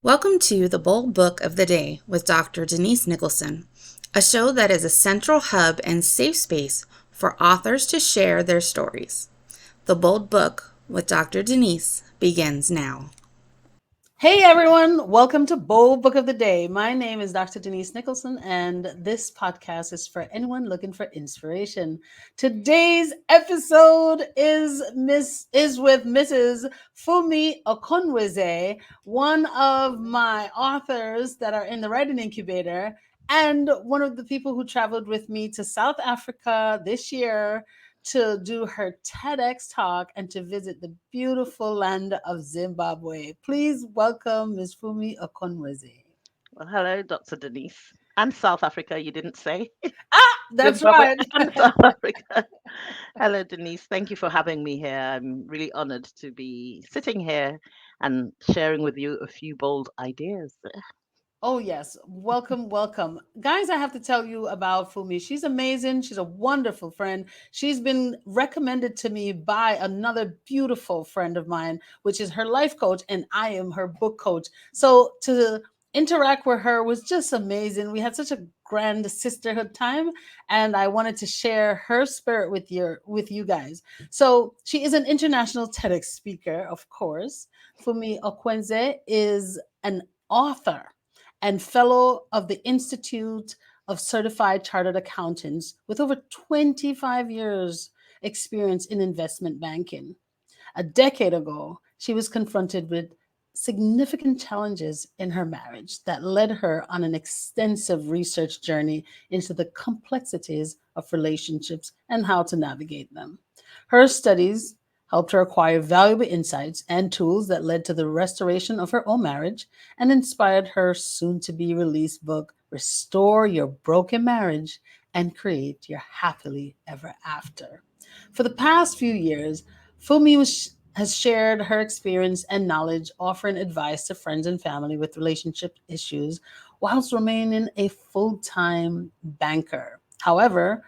Welcome to The Bold Book of the Day with Dr. Denise Nicholson, a show that is a central hub and safe space for authors to share their stories. The Bold Book with Dr. Denise begins now. Hey everyone, welcome to Bold Book of the Day. My name is Dr. Denise Nicholson, and this podcast is for anyone looking for inspiration. Today's episode is with Mrs. Funmi Okonweze, one of my authors that are in the writing incubator, and one of the people who traveled with me to South Africa this year to do her TEDx talk and to visit the beautiful land of Zimbabwe. Please welcome Ms. Funmi Okonweze. Well, hello, Dr. Denise. And South Africa, you didn't say. That's Zimbabwe right. and South Africa. Hello, Denise. Thank you for having me here. I'm really honored to be sitting here and sharing with you a few bold ideas. Oh, yes. Welcome, welcome. Guys, I have to tell you about Fumi. She's amazing. She's a wonderful friend. She's been recommended to me by another beautiful friend of mine, which is her life coach, and I am her book coach. So to interact with her was just amazing. We had such a grand sisterhood time, and I wanted to share her spirit with you guys. So she is an international TEDx speaker, of course. Funmi Okonweze is an author and fellow of the Institute of Certified Chartered Accountants with over 25 years experience in investment banking. A decade ago, she was confronted with significant challenges in her marriage that led her on an extensive research journey into the complexities of relationships and how to navigate them. Her studies helped her acquire valuable insights and tools that led to the restoration of her own marriage and inspired her soon to be released book, Restore Your Broken Marriage and Create Your Happily Ever After. For the past few years, has shared her experience and knowledge, offering advice to friends and family with relationship issues whilst remaining a full time banker. However,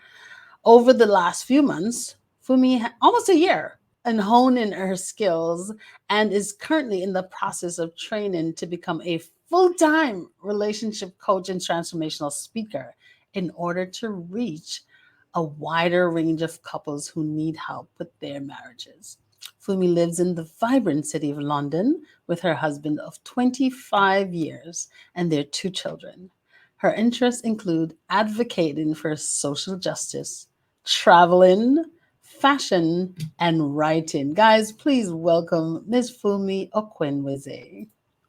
over the last few months, almost a year, and honing her skills and is currently in the process of training to become a full time relationship coach and transformational speaker in order to reach a wider range of couples who need help with their marriages. Fumi lives in the vibrant city of London with her husband of 25 years and their two children. Her interests include advocating for social justice, traveling, fashion, and writing. Guys, please welcome Miss Funmi Okonweze.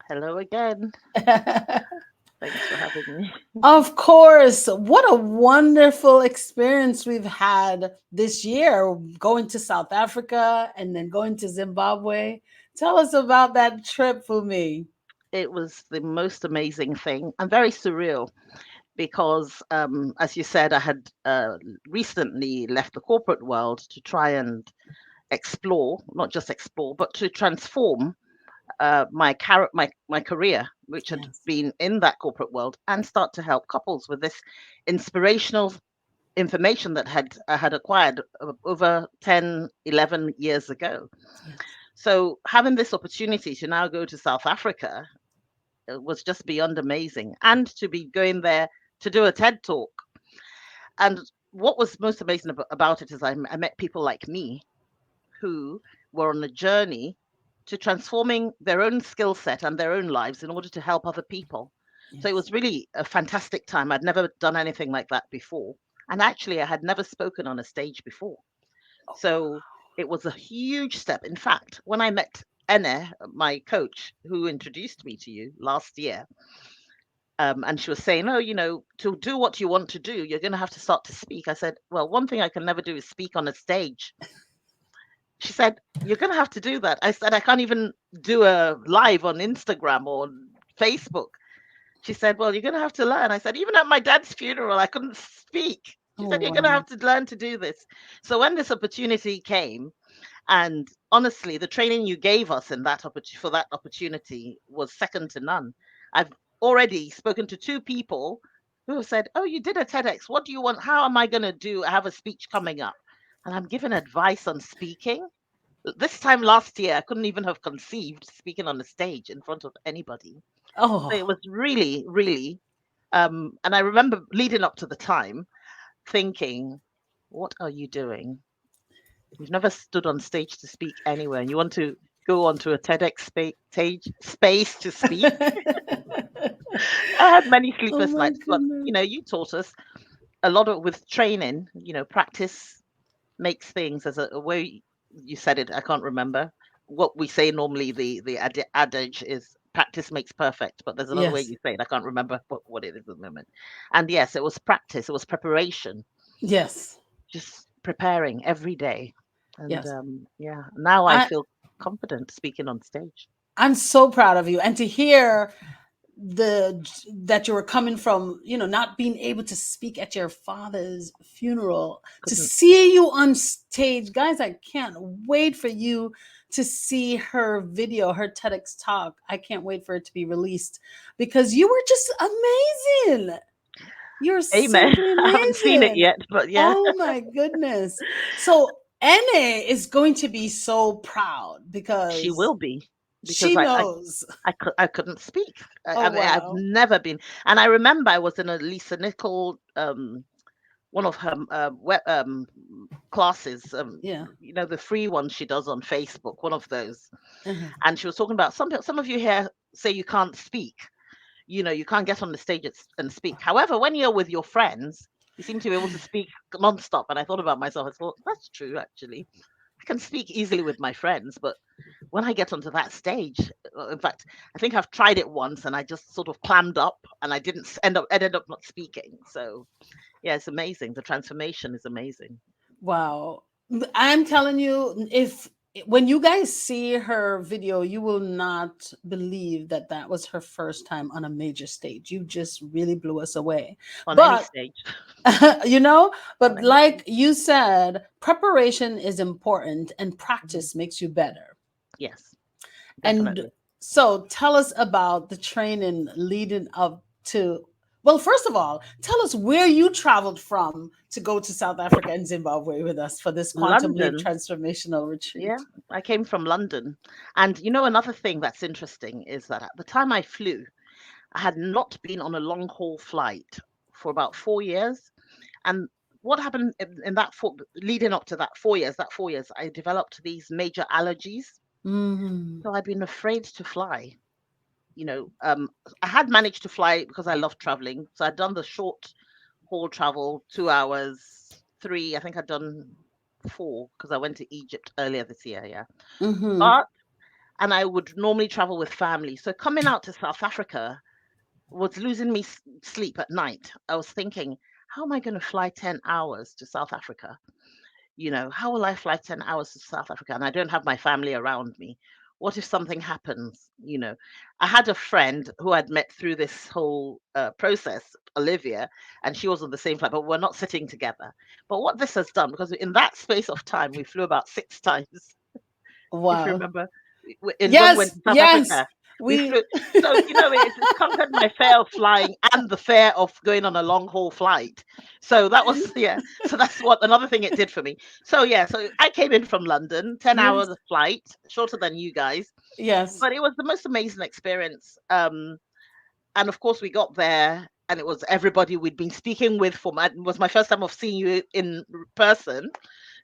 Hello again. Thanks for having me. Of course, what a wonderful experience we've had this year going to South Africa and then going to Zimbabwe. Tell us about that trip for me. It was the most amazing thing and very surreal because, as you said, I had recently left the corporate world to try and explore, not just explore, but to transform my career, which had Yes. been in that corporate world, and start to help couples with this inspirational information that I had acquired over 10, 11 years ago. Yes. So having this opportunity to now go to South Africa was just beyond amazing, and to be going there to do a TED talk. And what was most amazing about it is I met people like me who were on a journey to transforming their own skill set and their own lives in order to help other people. So it Yes. was really a fantastic time. I'd never done anything like that before. And actually, I had never spoken on a stage before. Oh, So it was a huge step. In fact, when I met Ene, my coach, who introduced me to you last year, and she was saying, "Oh, to do what you want to do, you're going to have to start to speak." I said, "Well, one thing I can never do is speak on a stage." She said, "You're going to have to do that." I said, "I can't even do a live on Instagram or Facebook." She said, "Well, you're going to have to learn." I said, "Even at my dad's funeral, I couldn't speak." She oh said, "You're going to wow. have to learn to do this." So when this opportunity came, and honestly, the training you gave us in for that opportunity was second to none. I've already spoken to two people who have said, "Oh, you did a TEDx. What do you want? How am I going to do? I have a speech coming up." And I'm giving advice on speaking. This time last year, I couldn't even have conceived speaking on the stage in front of anybody. Oh, It was really, really, and I remember leading up to the time thinking, what are you doing? You've never stood on stage to speak anywhere, and you want to go onto a TEDx space to speak. I had many oh sleepless my nights, but goodness. you taught us a lot of with training. Practice makes things as a way you said it. I can't remember what we say normally. The adage is practice makes perfect, but there's another way Yes. you say it. I can't remember what it is at the moment. And yes, it was practice. It was preparation. Yes. Just preparing every day. And Yes. yeah, now I I feel confident speaking on stage. I'm so proud of you, and to hear that you were coming from, not being able to speak at your father's funeral, to Couldn't. see you on stage. Guys, I can't wait for you to see her video, her TEDx talk. I can't wait for it to be released, because you were just amazing. You're Amen. simply I haven't seen it amazing. yet, but yeah, Oh my goodness. So Ene is going to be so proud she because will be because she knows. I couldn't speak. Oh I've wow. never been, and I remember I was in a Lisa Nicol, one of her classes, Yeah. the free ones she does on Facebook, one of those, Uh-huh. and she was talking about some of you here say you can't speak. You can't get on the stage and speak. However, when you're with your friends, you seem to be able to speak nonstop. And I thought about myself. I thought that's true, actually. I can speak easily with my friends, but when I get onto that stage, in fact, I think I've tried it once and I just sort of clammed up and I didn't ended up not speaking. So yeah, it's amazing. The transformation is amazing. Wow. I'm telling you, if when you guys see her video, you will not believe that that was her first time on a major stage. You just really blew us away. On any But stage. you know, On but any like stage. you said, preparation is important and Mhm. practice makes you better. Yes, And definitely. so tell us about the training leading up to, well, first of all, tell us where you traveled from to go to South Africa and Zimbabwe with us for this Quantum Leap London. transformational Yeah, retreat. I came from London. And another thing that's interesting is that at the time I flew, I had not been on a long haul flight for about 4 years. And what happened in leading up to that 4 years, I developed these major allergies. Mm, So I'd been afraid to fly. You know, um, I had managed to fly because I love traveling. So I'd done the short haul travel, 2 hours, three. I think I'd done four because I went to Egypt earlier this year. Yeah. mm-hmm. But and I would normally travel with family. So coming out to South Africa was losing me sleep at night. I was thinking, how am I going to fly 10 hours to South Africa? How will I fly 10 hours to South Africa and I don't have my family around me? What if something happens? I had a friend who I'd met through this whole process, Olivia, and she was on the same flight, but we're not sitting together. But what this has done, because in that space of time, we flew about 6 times, if you Wow. remember, when we went Yes, to South yes. Africa, we We flew. So it's conquered my fear of flying and the fear of going on a long haul flight. So that was yeah. So that's what another thing it did for me. So yeah, so I came in from London, 10 hours yes, of flight, shorter than you guys, yes. but it was the most amazing experience. And of course we got there. And it was everybody we'd been speaking with it was my first time of seeing you in person.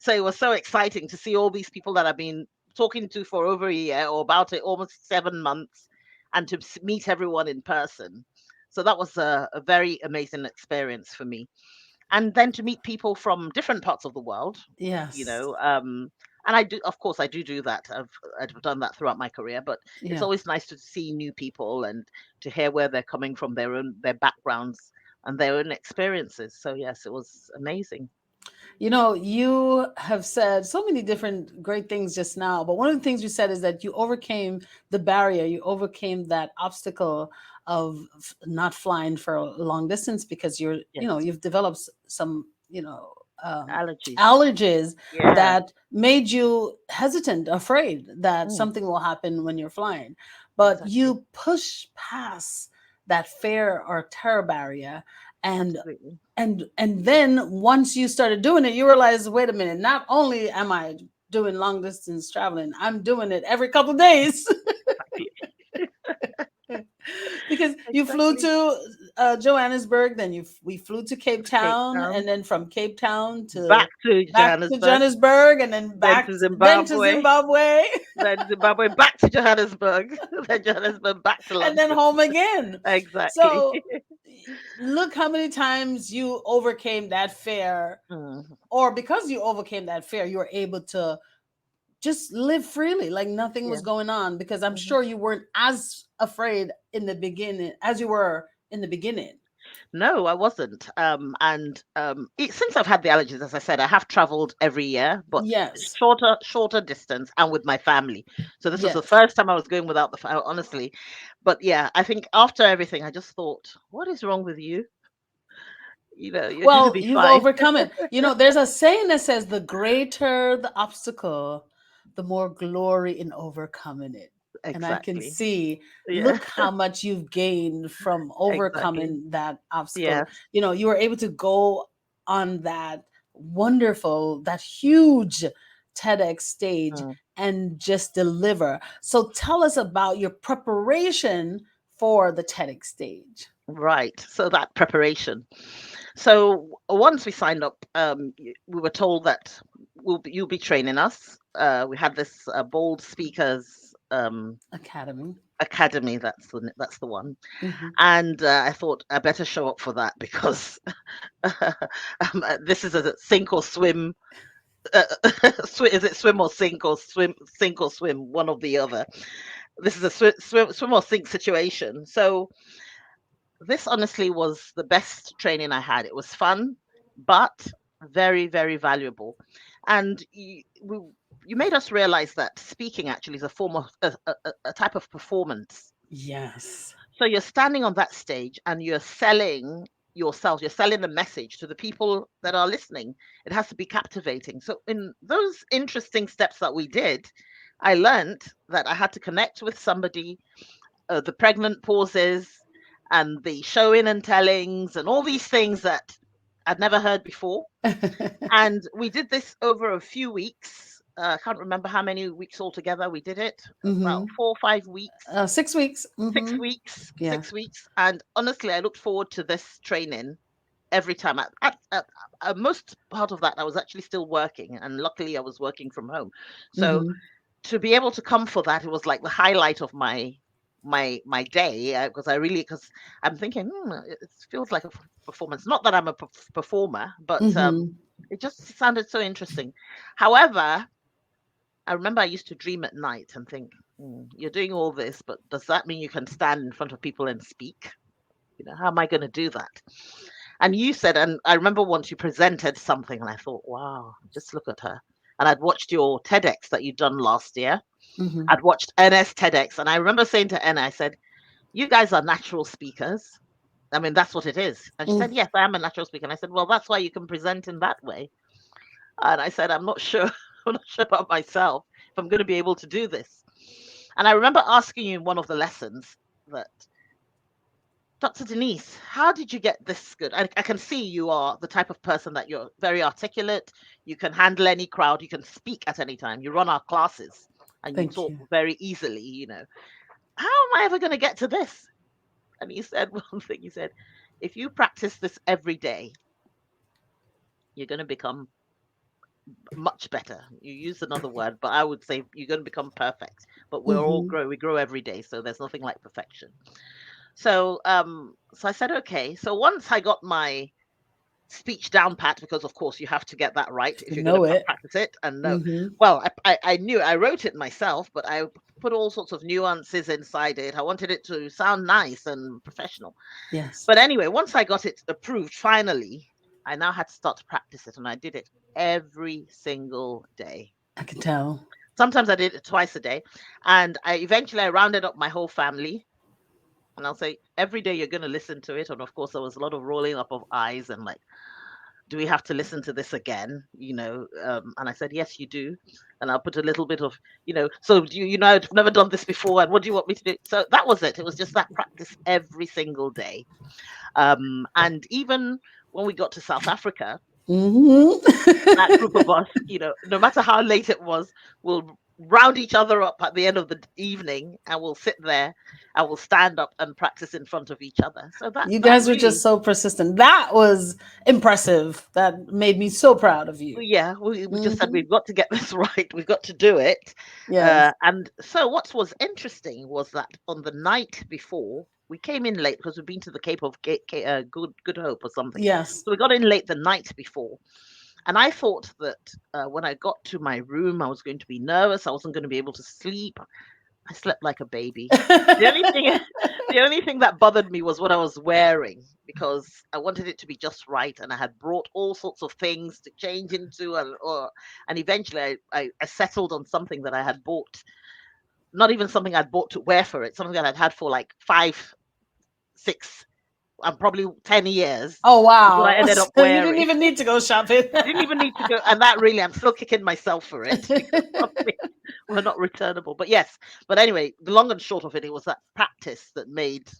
So it was so exciting to see all these people that I've been talking to for over a year or about it almost 7 months and to meet everyone in person. So that was a very amazing experience for me. And then to meet people from different parts of the world, you Yes. know, um, and I do, of course, I do that. I've done that throughout my career, but it's Yeah. always nice to see new people and to hear where they're coming from, their backgrounds and their own experiences. So yes, it was amazing. You have said so many different great things just now, but one of the things you said is that you overcame the barrier, you overcame that obstacle of not flying for a long distance because Yes, you've developed some, allergies. allergies Yeah, that made you hesitant, afraid that mm, something will happen when you're flying. But exactly, you push past that fear or terror barrier, and absolutely. and then once you started doing it, you realize, wait a minute, not only am I doing long distance traveling, I'm doing it every couple of days. because you flew Exactly. to Johannesburg, then we flew to Cape Cape Town, and Town, then from Cape Town back to to back to Johannesburg, Johannesburg, and then then to then to Zimbabwe, Zimbabwe, then Zimbabwe, back to Johannesburg, then Johannesburg, back to and then London. home again. Exactly. So look how many times you overcame that fear, Mm, or because you overcame that fear, you were able to just live freely like nothing yeah. was going on, because I'm Mhm. sure you weren't as afraid in the beginning as you were in the beginning. No, I wasn't. Since I've had the allergies, as I said, I have traveled every year, but Yes. shorter distance and with my family. So this was the Yes. first time I was going without the family, honestly. But yeah, I think after everything, I just thought, what is wrong with you? You're going to Well, be you've fine. overcome it. There's a saying that says the greater the obstacle, the more glory in overcoming it. And I can Exactly. see, Yeah, look how much you've gained from exactly. overcoming that obstacle. Yes. You were able to go on that that huge TEDx stage Mm, and just deliver. So tell us about your preparation for the TEDx stage. right. So that preparation. So once we signed up, we were told that you'll be training us. We had this bold speakers Academy. academy. That's the one. Hmm. And I thought I better show up for that because this is a sink or swim. Uh, is it swim or sink or sink or swim? One or the other. This is a swim or sink situation. So this honestly was the best training I had. It was fun, but very, very valuable. And you made us realize that speaking actually is a form of a type of performance. Yes. So you're standing on that stage and you're selling yourself, you're selling the message to the people that are listening. It has to be captivating. So in those interesting steps that we did, I learned that I had to connect with somebody, the pregnant pauses and the showing and tellings and all these things that I'd never heard before. And we did this over a few weeks. I can't remember how many weeks altogether we did it, about Hmm. 4 or 5 weeks. 6 weeks. Six Hmm. weeks, Yeah. 6 weeks, and honestly, I looked forward to this training every time. At most part of that, I was actually still working, and luckily, I was working from home. So Hmm. to be able to come for that, it was like the highlight of my day because because I'm thinking it feels like a performance. Not that I'm a performer, but Hmm. it just sounded so interesting. However, I remember I used to dream at night and think, you're doing all this, but does that mean you can stand in front of people and speak? How am I going to do that? And you said, and I remember once you presented something, and I thought, wow, just look at her. And I'd watched your TEDx that you'd done last year. Hmm. I'd watched NS TEDx, and I remember saying to Anna, I said, you guys are natural speakers. I mean, that's what it is. And she said, yes, I am a natural speaker. And I said, well, that's why you can present in that way. And I said, I'm not sure. I'm not sure about myself if I'm going to be able to do this. And I remember asking you in one of the lessons that, Dr. Denise, how did you get this good? I can see you are the type of person that you're very articulate. You can handle any crowd. You can speak at any time. You run our classes and you Thank talk you. very easily. How am I ever going to get to this? And he said one thing. He said, if you practice this every day, you're going to become much better. You used another word, but I would say you're going to become perfect. But Hmm. we grow every day, so there's nothing like perfection. So I said, okay. So once I got my speech down pat, because of course you have to get that right if To you're going to know it. practice it and know. Hmm. Well, I knew I wrote it myself, but I put all sorts of nuances inside it. I wanted it to sound nice and professional. Yes. But anyway, once I got it approved, finally, I now had to start to practice it, and I did it every single day. I can tell. Sometimes I did it twice a day, and I rounded up my whole family, and I'll say every day you're going to listen to it. And of course, there was a lot of rolling up of eyes and like, do we have to listen to this again? And I said, yes, you do. And I'll put a little bit of, so do I've never done this before, and what do you want me to do? So that was it. It was just that practice every single day. And even when we got to South Africa, Hmm. that group of us, no matter how late it was, we'll round each other up at the end of the evening, and we'll sit there and we'll stand up and practice in front of each other. So You that guys were really, just so persistent. That was impressive. That made me so proud of you. yeah, we just said Hmm. we've got to get this right. We've got to do it. Yes. And so what was interesting was that on the night before, we came in late because we've been to the Cape of Good Hope or something. Yes. So we got in late the night before. And I thought that when I got to my room, I was going to be nervous. I wasn't going to be able to sleep. I slept like a baby. The only thing, the only thing that bothered me was what I was wearing because I wanted it to be just right, and I had brought all sorts of things to change into, and eventually I settled on something that I had bought. Not even something I'd bought to wear for it. Something that I'd had for like 5, 6, and probably 10 years. Oh Is what I wow. ended up So you didn't wearing. even need to go shopping. Didn't even need to go, and that really, I'm still kicking myself for it because some things were not returnable. But yes, but anyway, the long and short of it, it was that practice that made,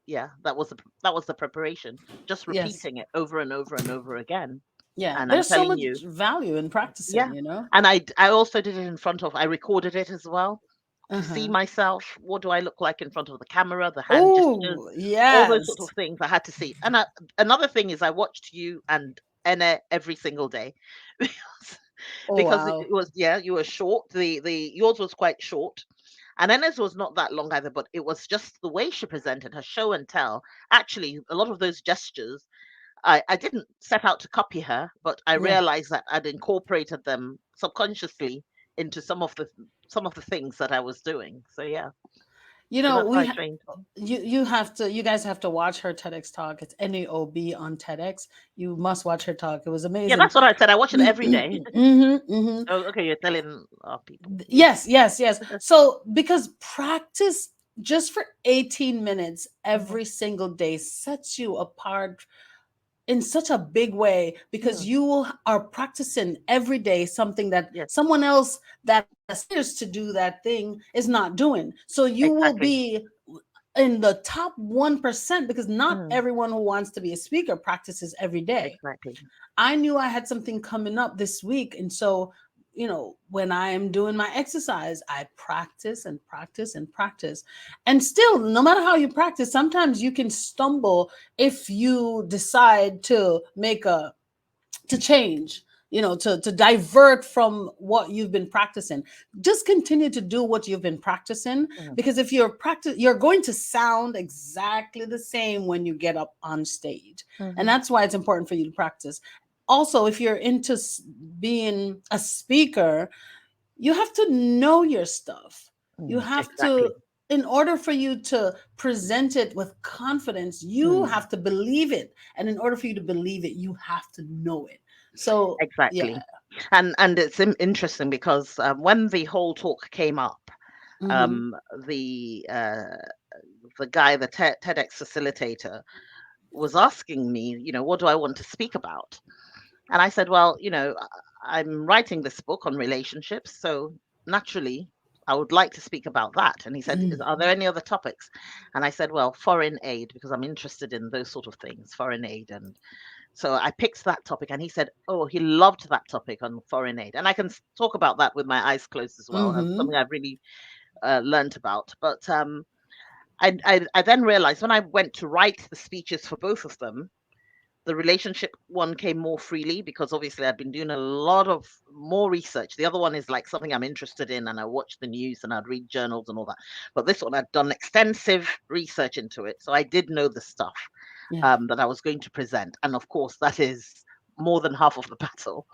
yeah, that was the preparation, just Yes. repeating it over and over and over again. Yeah. And I'm There's so telling much you, value in yeah, practicing, you know? and I also did it in front of, I recorded it as well to see Uh-huh. myself. What do I look like in front of the camera? The hand gestures, Oh, all those sort of yes. things I had to see. And another thing is I watched you and Ene every single day because Oh because it wow. was, yeah, you were short. The yours was quite short, and Ene's was not that long either. But it was just the way she presented her show and tell. Actually, a lot of those gestures, I didn't set out to copy her, but I Yeah. realized that I'd incorporated them subconsciously into some of the things that I was doing. So yeah, You so know, that's how I trained. you guys have to watch her TEDx talk. It's NAOB on TEDx. You must watch her talk. It was Yeah, amazing. that's what I said. I watch it every day. Hmm. Oh, okay, you're telling our people. Yeah. Yes, yes, yes. So because practice just for 18 minutes Mhm. every single day sets you apart in such a big way because Mm, you are practicing every day something that yes, someone else that aspires to do that thing is not doing. So you will exactly. be in the top 1% because not Mm, everyone who wants to be a speaker practices every day. exactly. I knew I had something coming up this week. And so, when I am doing my exercise, I practice and practice and practice. And still, no matter how you practice, sometimes you can stumble if you decide to to change, to divert from what you've been practicing. Just continue to do what you've been practicing Mm, because if you're going to sound exactly the same when you get up on stage. And mhm, that's why it's important for you to practice. Also, if you're into being a speaker, you have to know your stuff. You have to, exactly. in order for you to present it with confidence, you Mm, have to believe it. And in order for you to believe it, you have to know it. So, yeah. exactly. And it's interesting because when the whole talk came up, Hmm. um, the uh, the guy, the TEDx facilitator, was asking me, what do I want to speak about? And I said, well, I'm writing this book on relationships, so naturally, I would like to speak about that. And he said, are there any other topics? And I said, well, foreign aid, because I'm interested in those sort of things, foreign aid. And so I picked that topic, and he said, oh, he loved that topic on foreign aid. And I can talk about that with my eyes closed as well. That's Hmm. something I've really learned about. But I then realized when I went to write the speeches for both of them, the relationship one came more freely because obviously I've been doing a lot of more research. The other one is like something I'm interested in, and I watch the news and I'd read journals and all that. But this one, I'd done extensive research into it. So I did know the stuff Yeah. that I was going to present. And of course, that is more than half of the battle,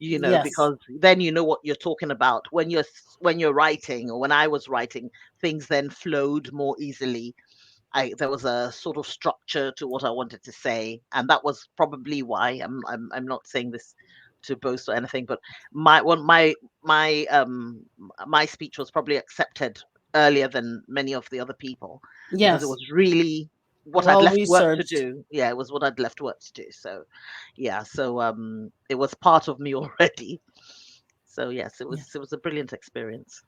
Yes. because then you know what you're talking about when you're writing, or when I was writing, things then flowed more easily. There was a sort of structure to what I wanted to say, and that was probably why I'm not saying this to boast or anything, but my one my speech was probably accepted earlier than many of the other people because it Yes. was really what I'd Well left work to researched. do. Yeah, it was what I'd left work to do. So yeah, so it was part of me already. So yes, it was a brilliant experience.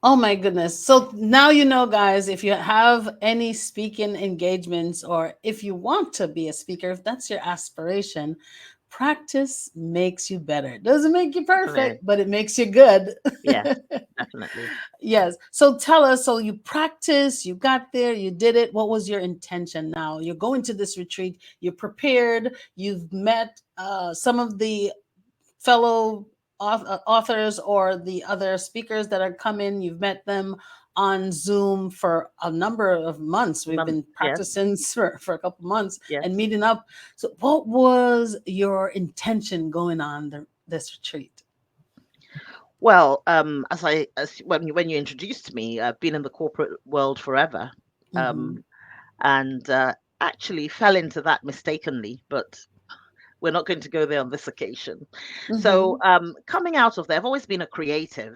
Oh my goodness. So now you know, guys, if you have any speaking engagements or if you want to be a speaker, if that's your aspiration, practice makes you better. It doesn't make you Brilliant. perfect, but it makes you good. Yes, definitely. Yes. So tell us, so you practiced, you got there, you did it. What was your intention now? You're going to this retreat, you're prepared, you've met some of the fellow authors or the other speakers that are coming. You've met them on Zoom for a number of months. We've been Yes, practicing for a couple months yes. and meeting up. So, what was your intention going on this retreat? Well, as when you introduced me, I've been in the corporate world forever, Mm-hmm. um, and actually fell into that mistakenly. But we're not going to go there on this occasion. So, Mm-hmm. coming out of there, I've always been a creative.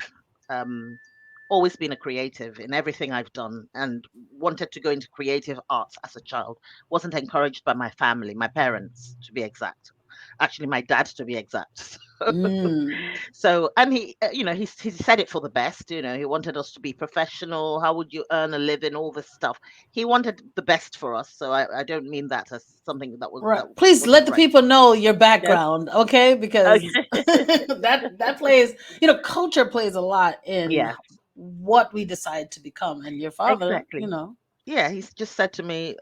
Um, always been a creative in everything I've done, and wanted to go into creative arts as a child. Wasn't encouraged by my family, my parents to be exact. Actually, my dad to be exact. Mm. So, and he, he said it for the best. He wanted us to be professional. How would you earn a living? All this stuff. He wanted the best for us. So I don't mean that as something Right. that Please wasn't let the right. people know your Yes. background, okay? Because Okay. that plays, culture plays a lot in Yeah. what we decide to become. And your father, Exactly. Yeah, he's just said to me,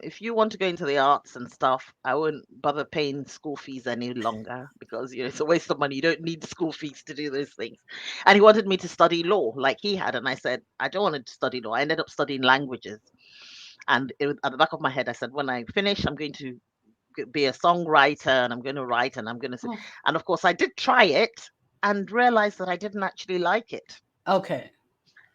if you want to go into the arts and stuff, I wouldn't bother paying school fees any longer because it's a waste of money. You don't need school fees to do those things. And he wanted me to study law like he had, and I said I don't want to study law. I ended up studying languages, and at the back of my head, I said when I finish, I'm going to be a songwriter, and I'm going to write, and I'm going to say, oh, and of course, I did try it and realized that I didn't actually like it. okay.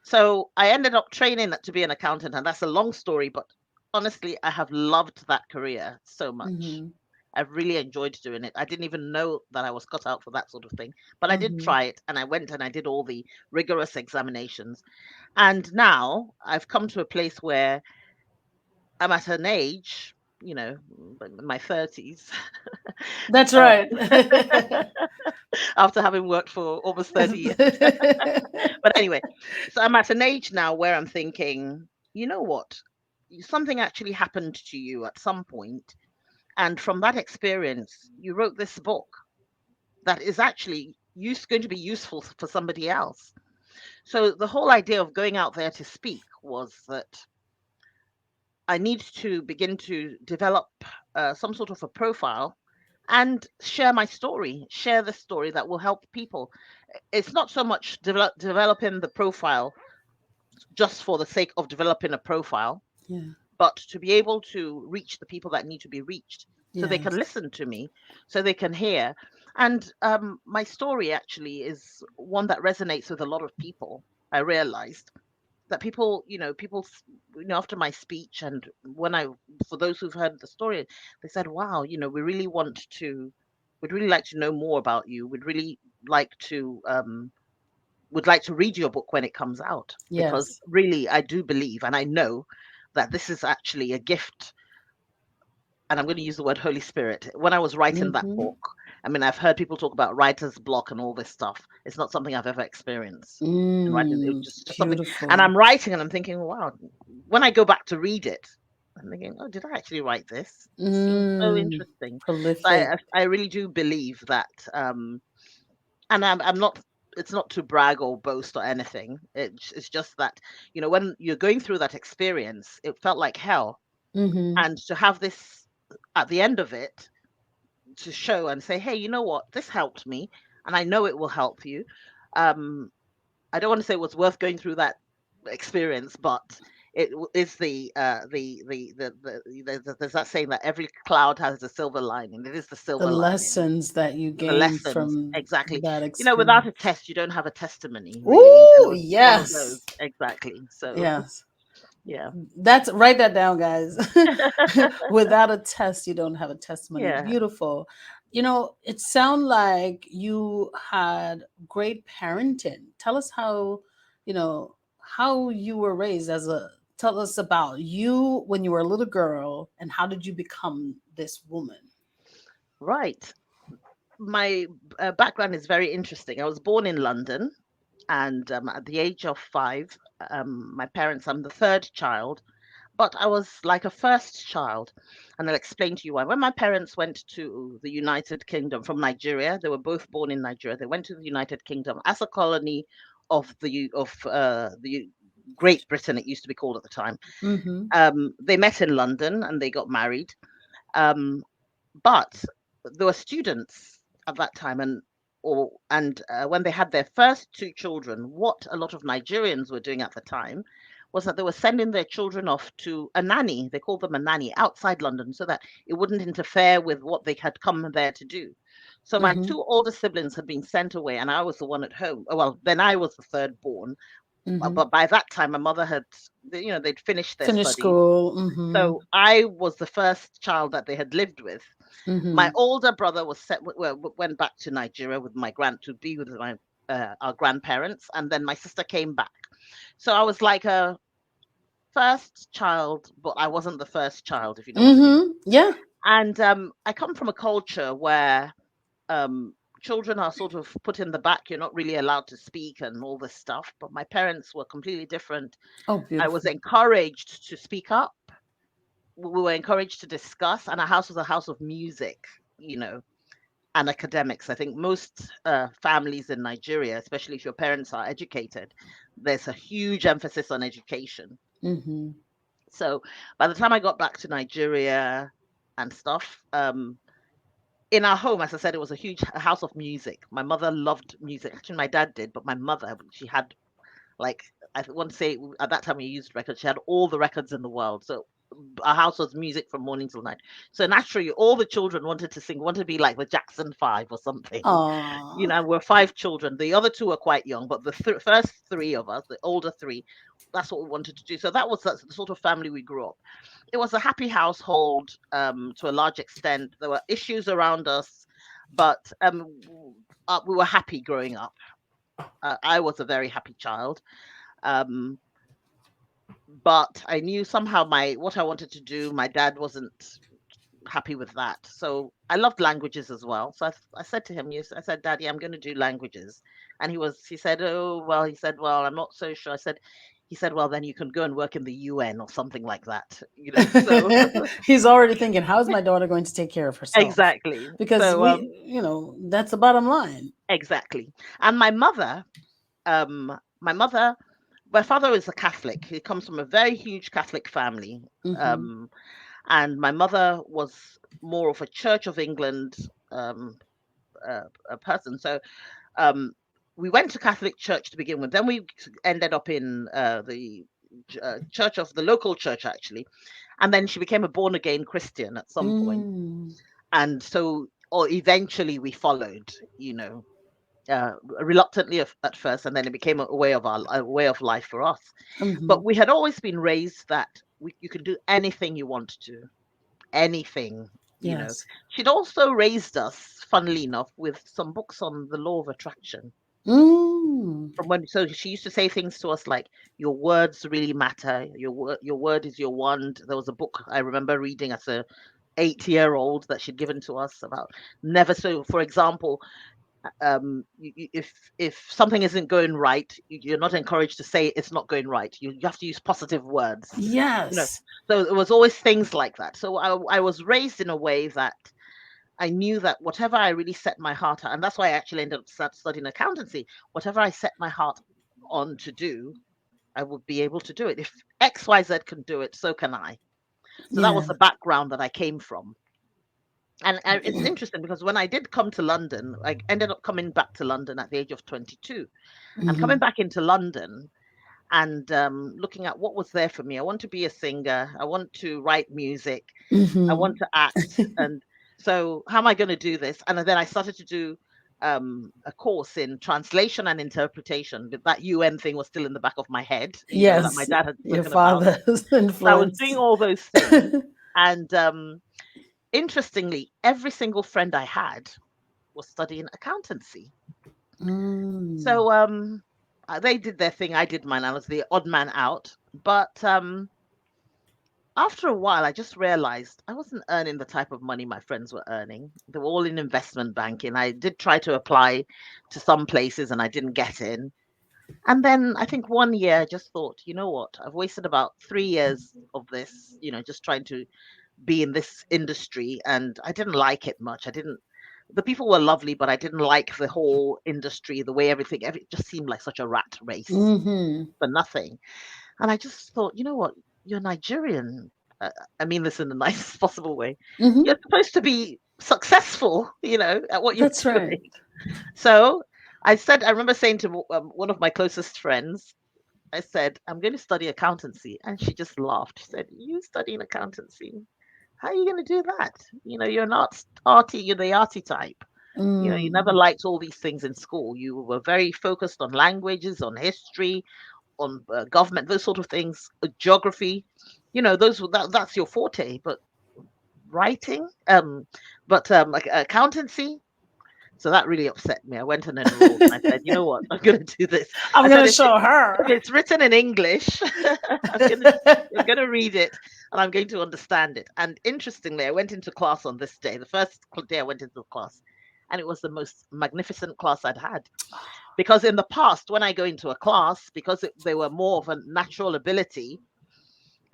So I ended up training to be an accountant, and that's a long story, but honestly, I have loved that career so much. Mm-hmm. I've really enjoyed doing it. I didn't even know that I was cut out for that sort of thing, but I did Mm-hmm. try it, and I went and I did all the rigorous examinations. And now I've come to a place where I'm at an age, in my 30s, That's um, right. after having worked for almost 30 years. But anyway, so I'm at an age now where I'm thinking, you know what? Something actually happened to you at some point, and from that experience, you wrote this book that is actually going to be useful for somebody else. So the whole idea of going out there to speak was that I need to begin to develop some sort of a profile and share my story, share the story that will help people. It's not so much developing the profile just for the sake of developing a profile, Yeah. but to be able to reach the people that need to be reached so they can Yes. listen to me, so they can hear. And my story actually is one that resonates with a lot of people. I realized that after my speech, and for those who've heard the story, they said, wow, we'd really like to know more about you. Like to, would like to read your book when it comes out, Yes. because really I do believe and I know that this is actually a gift. And I'm going to use the word Holy Spirit. When I was writing that Mm-hmm. book, I mean, I've heard people talk about writer's block and all this stuff. It's not something I've ever experienced in writing. It was Mm, just something. And beautiful. I'm writing and I'm thinking, wow, when I go back to read it, I'm thinking, oh, did I actually write this? It seems so Mm, interesting. So prolific. I really do believe that, and I'm not. It's not to brag or boast or anything. It's just that when you're going through that experience, it felt like hell, Mm-hmm. and to have this at the end of it to show and say, hey, you know what, this helped me, and I know it will help you. Um, I don't want to say it was worth going through that experience, but is there's that saying that every cloud has a silver lining. It is the The silver lining. lessons that you The gain lessons, from exactly. that Without a experience. test, you don't have a testimony, really. And it Ooh, was one of those, yes. exactly. So, Yes. yeah, That's write that down, guys. Without a test, you don't have a testimony. yeah. Beautiful. It sounds like you had great parenting. Tell us how you were raised tell us about you when you were a little girl and how did you become this woman? Right. My background is very interesting. I was born in London, and at the age of 5, my parents, I'm the third child. but I was like a first child. And I'll explain to you why. When my parents went to the United Kingdom from Nigeria, they were both born in Nigeria. They went to the United Kingdom as a colony of the Great Britain, it used to be called at the time. Mm-hmm. They met in London and they got married. Um, but there were students at that time, and when they had their first two children, what a lot of Nigerians were doing at the time was that they were sending their children off to a nanny. They called them a nanny outside London, so that it wouldn't interfere with what they had come there to do. So my Mm-hmm. two older siblings had been sent away, and I was the one at home. Well, then I was the third born, Mm-hmm. but by that time my mother had, they'd finished their Finish studies. school. Mm-hmm. So I was the first child that they had lived with. Mm-hmm. My older brother went back to Nigeria with my to be with my our grandparents, and then my sister came back. So I was like a first child, but I wasn't the first child, if you know what I mean. Mm-hmm. Yeah. And I come from a culture where um, children are sort of put in the back. You're not really allowed to speak and all this stuff. But my parents were completely different. Oh, I was beautiful. encouraged to speak up. We were encouraged to discuss, and our house was a house of music, you know, and academics. I think most families in Nigeria, especially if your parents are educated, there's a huge emphasis on education. Mm-hmm. So by the time I got back to Nigeria and stuff, in our home, as I said, it was a house of music. My mother loved music. Actually, my dad did, but my mother, she had like, I want to say at that time we used records. She had all the records in the world. So our house was music from morning till night. So naturally, all the children wanted to sing, wanted to be like the Jackson Five or something. You Oh. know, we're five children. The other two were quite young, but the first three of us, the older three, that's what we wanted to do. So that's the sort of family we grew up. It was a happy household to a large extent. There were issues around us, but we were happy growing up. I was a very happy child. Um, but I knew somehow my what I wanted to do, my dad wasn't happy with that. So I loved languages as well. So I said to him, yes, I said, Daddy, I'm going to do languages. And he said, oh, well, he said, well, I'm not so sure. He said, well, then you can go and work in the UN or something like that, you know. So He's already thinking, how's my daughter going to take care of herself? exactly. Because So that's the bottom line. exactly. And my mother, my father is a Catholic. He comes from a very huge Catholic family. Mm-hmm. Um, and my mother was more of a Church of England um, a person. So um, we went to Catholic church to begin with. Then we ended up in the church of the local church, actually. And then she became a born again Christian at some point. Mm. And so, or eventually we followed, reluctantly at first, and then it became a way of life for us. Mm-hmm. But we had always been raised that you can do anything you want to, anything. Yes. She'd also raised us, funnily enough, with some books on the law of attraction. Mm. So she used to say things to us like, "Your words really matter. Your word is your wand." There was a book I remember reading as a 8-year-old that she'd given to us about never. So, for example, if something isn't going right, you're not encouraged to say it's not going right. You have to use positive words. You know, Yes. so it was always things like that. So I was raised in a way that I knew that whatever I really set my heart on, and that's why I actually ended up studying accountancy. Whatever I set my heart on to do, I would be able to do it. If XYZ can do it, so can I. So that was Yeah. the background that I came from. And it's interesting because when I did come to London, I ended up coming back to London at the age of 22. And coming Mm-hmm. back into London and looking at what was there for me. I want to be a singer. I want to write music. I Mm-hmm. want to act. And so, how am I going to do this? And then I started to do a course in translation and interpretation. But that UN thing was still in the back of my head, that my Yes. dad had Your spoken about. father's So I was doing influence. all those things. And interestingly, every single friend I had was studying accountancy. Mm. So they did their thing, I did mine. I was the odd man out. But after a while, I just realized I wasn't earning the type of money my friends were earning. They were all in investment banking. I did try to apply to some places and I didn't get in. And then I think one year I just thought, you know what? I've wasted about 3 years of this, just trying to be in this industry, and I didn't like it much. I didn't. The people were lovely, but I didn't like the whole industry, the way everything just seemed like such a rat race Mm-hmm. for nothing. And I just thought, you know what? You're Nigerian. Uh, I mean this in the nicest possible way. Mm-hmm. You're supposed to be successful, at what you're That's right. doing. So I remember saying to one of my closest friends, I said, I'm going to study accountancy. And she just laughed. She said, You studying accountancy? How are you going to do that? You're not arty, you're the arty type. You never Mm. liked all these things in school. You were very focused on languages, on history, on government, those sort of things, geography. That's your forte. But writing, like accountancy, so that really upset me. I went and enrolled and I said, you know what, I'm going to do this. I'm I gonna said, show if her. it's written in English, I'm going to read it and I'm going to understand it. And interestingly, I went into class on this day, the first day I went into the class, and it was the most magnificent class I'd had. Because in the past, when I go into a class, because they were more of a natural ability,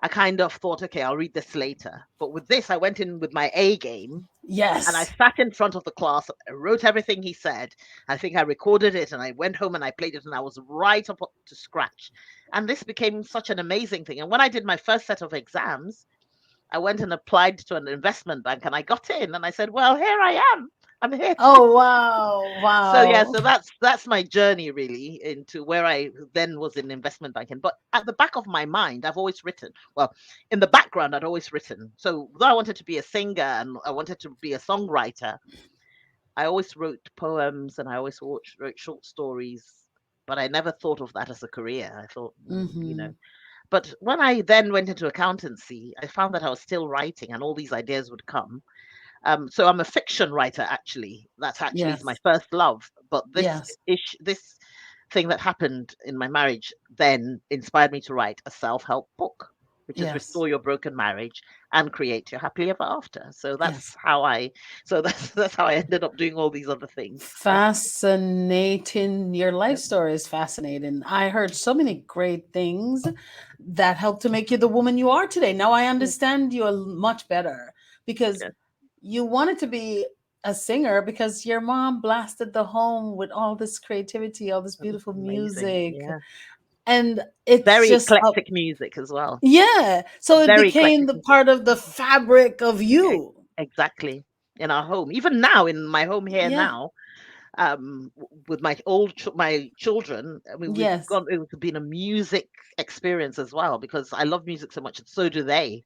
I kind of thought, okay, I'll read this later. But with this, I went in with my A game and I Yes. sat in front of the class. I wrote everything he said. I think I recorded it and I went home and I played it and I was right up to scratch. And this became such an amazing thing. And when I did my first set of exams, I went and applied to an investment bank and I got in and I said, well, here I am. I'm here. Oh wow, So yeah, wow. so that's my journey really into where I then was in investment banking. But at the back of my mind, I've always written. Well, in the background, I'd always written. So though I wanted to be a singer and I wanted to be a songwriter, I always wrote poems and I always wrote short stories. But I never thought of that as a career. I thought, Mm-hmm. But when I then went into accountancy, I found that I was still writing and all these ideas would come. So I'm a fiction writer actually. That's actually is my Yes. first love. But Yes. this thing that happened in my marriage then inspired me to write a self-help book, which is Yes. Restore Your Broken Marriage and Create Your Happily Ever After. So Yes. that's how I ended up doing all these other things. Fascinating. Your life Yep, story is fascinating. I heard so many great things that helped to make you the woman you are today. Now I yep, understand you much better because yep. you wanted to be a singer because your mom blasted the home with all this creativity, all this That was beautiful amazing. music. Yeah. And it's Very just a, eclectic music as well. yeah. So it Very became eclectic the music. part of the fabric of E- you. Exactly. In our home. Even now, in my home here Yeah. now, with my children, I mean, Yes. it's been a music experience as well because I love music so much and so do they.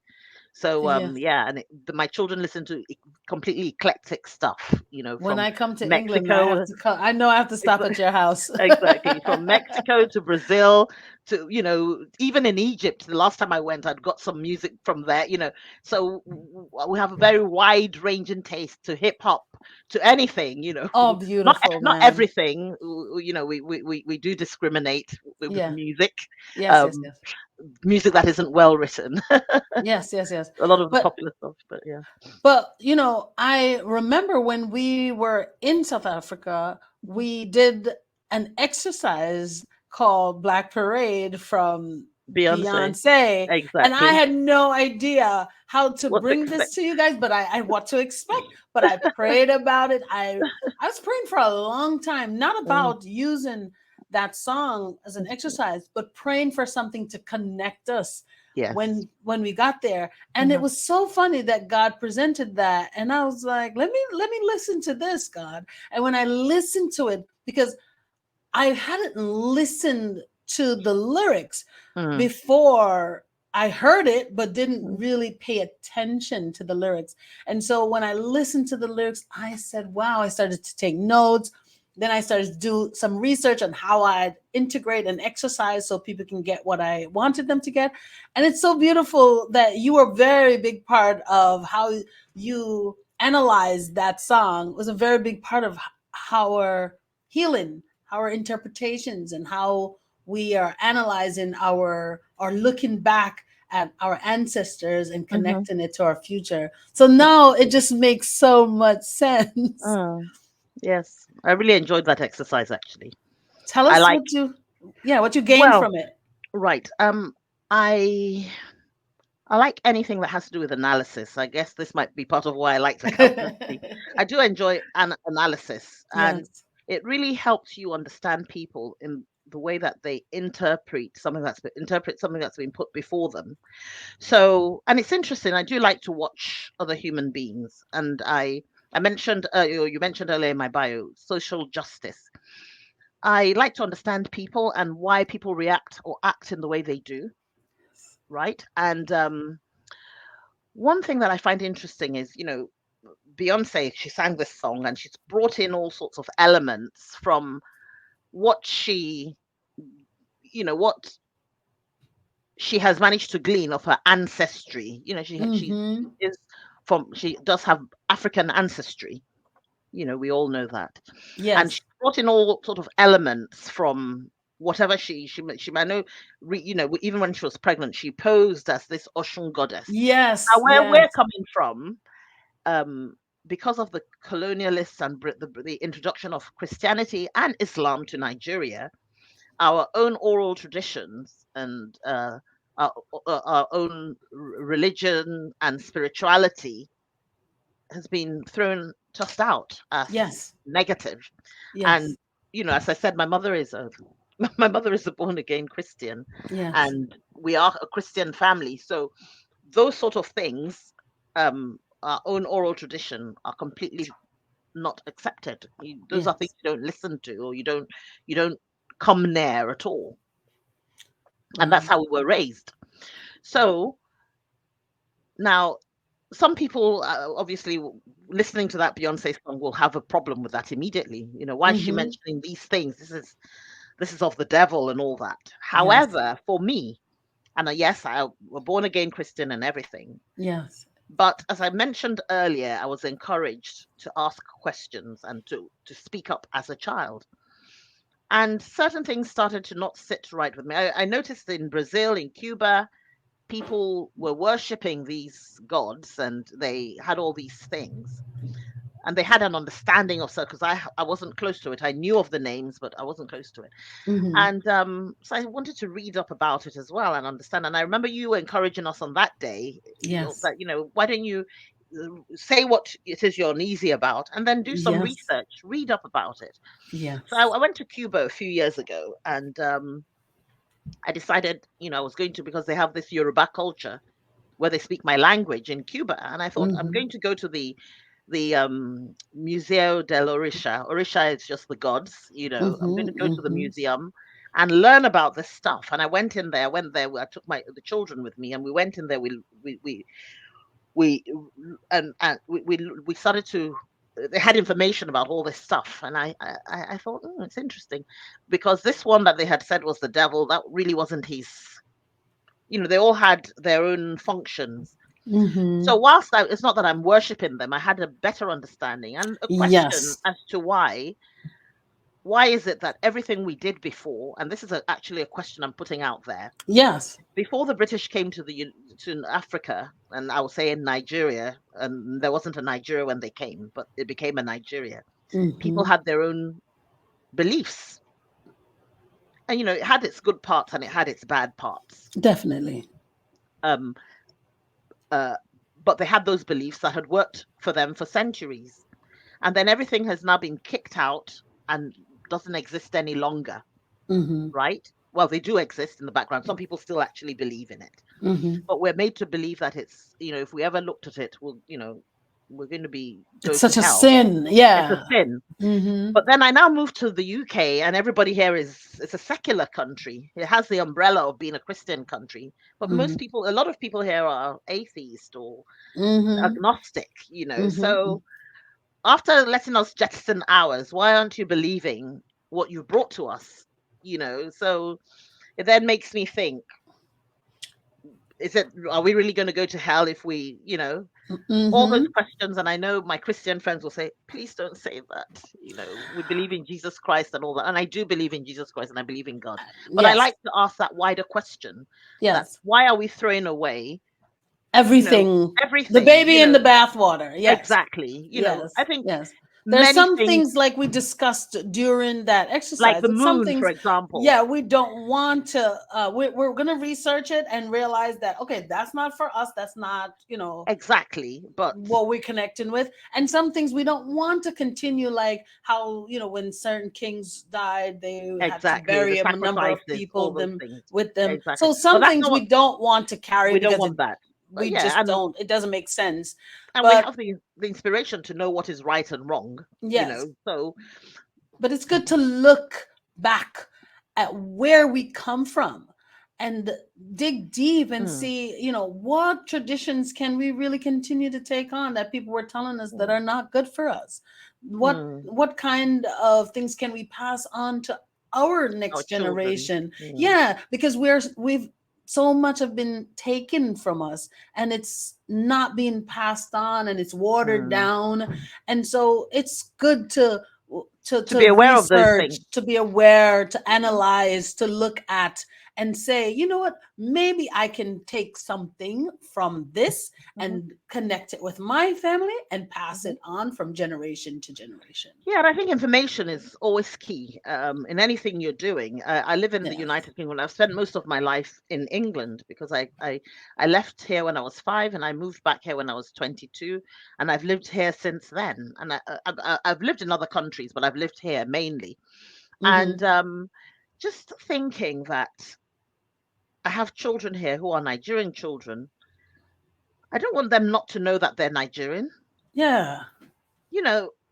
So Yes. yeah, and my children listen to completely eclectic stuff, When from I come to England, I have Mexico. to come. I know I have to stop at your house. Exactly. From Mexico to Brazil to, even in Egypt, the last time I went, I'd got some music from there. So we have a very wide range in taste to hip hop, to anything. Oh, Not beautiful, not man. everything. We do discriminate with Yeah. music. Yes, yes, Um, yes. music that isn't well written. Yes, yes, yes. A lot of the But popular stuff, but yeah. I remember when we were in South Africa, we did an exercise called Black Parade from Beyonce. Beyonce. And I Exactly. had no idea how to What to bring this expect. to you guys, but I what to expect. But I prayed about it. I was praying for a long time, not Mm, about using that song as an exercise, but praying for something to connect us yes. when we got there. And it Mhm. was so funny that God presented that, and I was like, let me listen to this, God. And when I listened to it, because I hadn't listened to the lyrics Mm, before I heard it, but didn't mm, really pay attention to the lyrics. And so when I listened to the lyrics, I said, wow, I started to take notes. Then I started to do some research on how I'd integrate and exercise so people can get what I wanted them to get. And it's so beautiful that you were a very big part of how you analyzed that song. It was a very big part of our healing, our interpretations, and how we are analyzing our or looking back at our ancestors and mhm. connecting it to our future. So now it just makes so much sense. Mm, yes. I really enjoyed that exercise actually. Tell I us like what you. Yeah, what you gained Well, from it. right. I I like anything that has to do with analysis. I guess this might be part of why I like accountancy. I do enjoy an analysis, and Yes. it really helps you understand people in the way that they interpret something that's been put before them. So, and it's interesting. I do like to watch other human beings, and I mentioned you mentioned earlier in my bio social justice. I like to understand people and why people react or act in the way they do, right? And one thing that I find interesting is, Beyonce, she sang this song and she's brought in all sorts of elements from what what she has managed to glean of her ancestry. Mm-hmm. She does have African ancestry. We all know that. And she Yes. brought in all sort of elements from whatever she I know, even when she was pregnant, she posed as this Oshun goddess. Yes. Now, where we're Yes. coming from, um, because of the colonialists and the introduction of Christianity and Islam to Nigeria, our own oral traditions and our own religion and spirituality has been thrown tossed out as Yes. negative. And Yes. as I said, my mother is a my mother is a born again Christian, Yes. and we are a Christian family. So those sort of things, our own oral tradition, are completely not accepted. Those are things Yes. you don't listen to, or you don't come near at all. And that's Wow. how we were raised. So now, some people, obviously, listening to that Beyonce song will have a problem with that immediately. Why is she Mm-hmm. mentioning these things? This is of the devil and all that. Yes. However, for me, and yes, I was born again Christian and everything. Yes. But as I mentioned earlier, I was encouraged to ask questions and to speak up as a child. And certain things started to not sit right with me. I noticed in Brazil, in Cuba, people were worshipping these gods and they had all these things. And they had an understanding of because I wasn't close to it. I knew of the names, but I wasn't close to it. Mm-hmm. And so I wanted to read up about it as well and understand. And I remember you encouraging us on that day Yes. that, why don't you say what it is you're uneasy about and then do some Yes. research, read up about it. So Yes. I went to Cuba a few years ago and I decided, I was going to, because they have this Yoruba culture where they speak my language in Cuba. And I thought, I'm Mm-hmm. going to go to the Museo del Orisha. Orisha is just the gods, I'm going to Mm-hmm. go to the Mm-hmm. museum and learn about this stuff. And I went in there. I took the children with me, and we went in there. We we started to. They had information about all this stuff, and I thought, it's interesting, because this one that they had said was the devil, that really wasn't his. They all had their own functions. Mm-hmm. So whilst it's not that I'm worshiping them, I had a better understanding and a question Yes. as to why is it that everything we did before, and this is actually a question I'm putting out there, Yes. before the British came to Africa, and I will say in Nigeria, and there wasn't a Nigeria when they came, but it became a Nigeria. People Mm-hmm. had their own beliefs, and it had its good parts and it had its bad parts. Definitely. Um, uh, but they had those beliefs that had worked for them for centuries. And then everything has now been kicked out and doesn't exist any longer, Mm-hmm. right? Well, they do exist in the background. Some people still actually believe in it, Mm-hmm. but we're made to believe that it's, if we ever looked at it, we're going to go It's to such a hell. sin. It's a Yeah. sin. Mm-hmm. But then I now moved to the UK, and everybody here it's a secular country. It has the umbrella of being a Christian country, but Mm-hmm. a lot of people here are atheist or Mm-hmm. agnostic. Mm-hmm. So after letting us jettison ours, why aren't you believing what you brought to us? So it then makes me think, are we really going to go to hell if all those Mm-hmm. questions? And I know my Christian friends will say, please don't say that. We believe in Jesus Christ and all that. And I do believe in Jesus Christ and I believe in God. But I Yes. like to ask that wider question, that Yes. why are we throwing away, Everything. The everything, baby in the bathwater. Yes. exactly. Yes. I think Yes. There's Many some things, things like we discussed during that like exercise. the That some moon, for things, example. yeah, we don't want to. We're going to research it and realize that okay, that's not for us. That's not Exactly. But what we're connecting with. And some things we don't want to continue, like how when certain kings died, they had to exactly, the bury a number of sacrifices, all people those them things. with them. Exactly. So But some that's things not what we don't want to carry we don't because want that. But we yeah, just don't. It doesn't make sense. and we But have the inspiration to know what is right and wrong, yes, So but it's good to look back at where we come from and dig deep and mm, see what traditions can we really continue to take on that people were telling us that mm, are not good for us. what mm, what kind of things can we pass on to our our next children. generation? Mm, Yeah, because we've so much have been taken from us, and it's not being passed on, and it's watered mm. down. And so it's good to To be aware of those research, things. to be aware, to analyze, to look at and say, you know what, maybe I can take something from this Hmm. and connect it with my family and pass Hmm. it on from generation to generation. Yeah, and I think information is always key in anything you're doing. I live in the Yes. United Kingdom. I've spent most of my life in England because I left here when I was 5 and I moved back here when I was 22, and I've lived here since then. And I've lived in other countries, but I've lived here mainly. And Mm-hmm. just thinking that I have children here who are Nigerian children, I don't want them not to know that they're Nigerian. Yeah.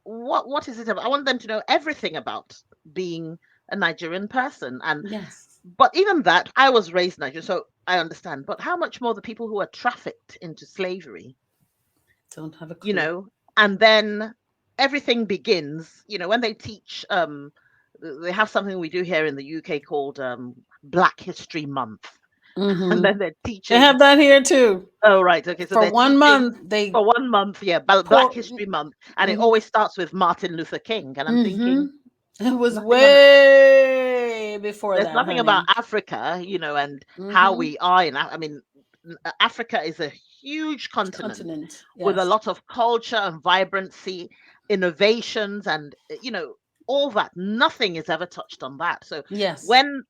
What is it about? I want them to know everything about being a Nigerian person. And Yes. but even that, I was raised Nigerian, so I understand. But how much more the people who are trafficked into slavery, Don't have a you clue. know, and then everything begins, when they teach they have something we do here in the UK called Black History Month. And Mm-hmm. then they're They teaching. have that here too. Oh, right. Okay. So For they're one teaching month, they for 1 month. Yeah. Black pour. History Month. And it Mm-hmm. always starts with Martin Luther King. And I'm Mm-hmm. thinking, It was nothing on way before there's that, nothing about honey. Africa, and how Mm-hmm. we are I mean, Africa is a huge continent Continent. with a Yes. lot of culture and vibrancy, innovations, and all that. Nothing is ever touched on that. So Yes. when